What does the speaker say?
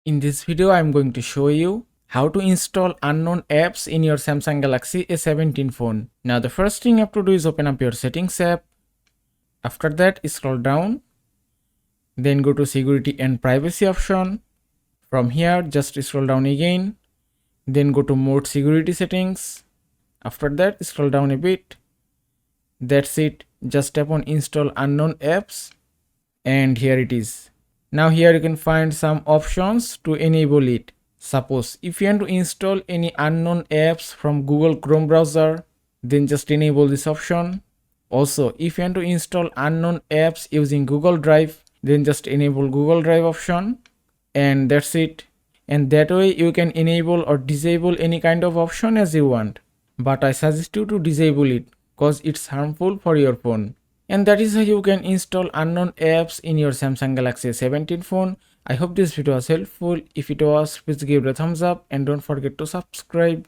In this video, I am going to show you how to install unknown apps in your Samsung Galaxy A17 phone. Now the first thing you have to do is open up your settings app. After that, scroll down. Then go to security and privacy option. From here, just scroll down again. Then go to more security settings. After that, scroll down a bit. That's it. Just tap on install unknown apps. And here it is. Now here you can find some options to enable it. Suppose if you want to install any unknown apps from Google Chrome browser, then just enable this option. Also, if you want to install unknown apps using Google Drive, then just enable Google Drive option. And that's it. And that way you can enable or disable any kind of option as you want. But I suggest you to disable it because it's harmful for your phone. And that is how you can install unknown apps in your Samsung Galaxy A17 phone. I hope this video was helpful. If it was, please give it a thumbs up and don't forget to subscribe.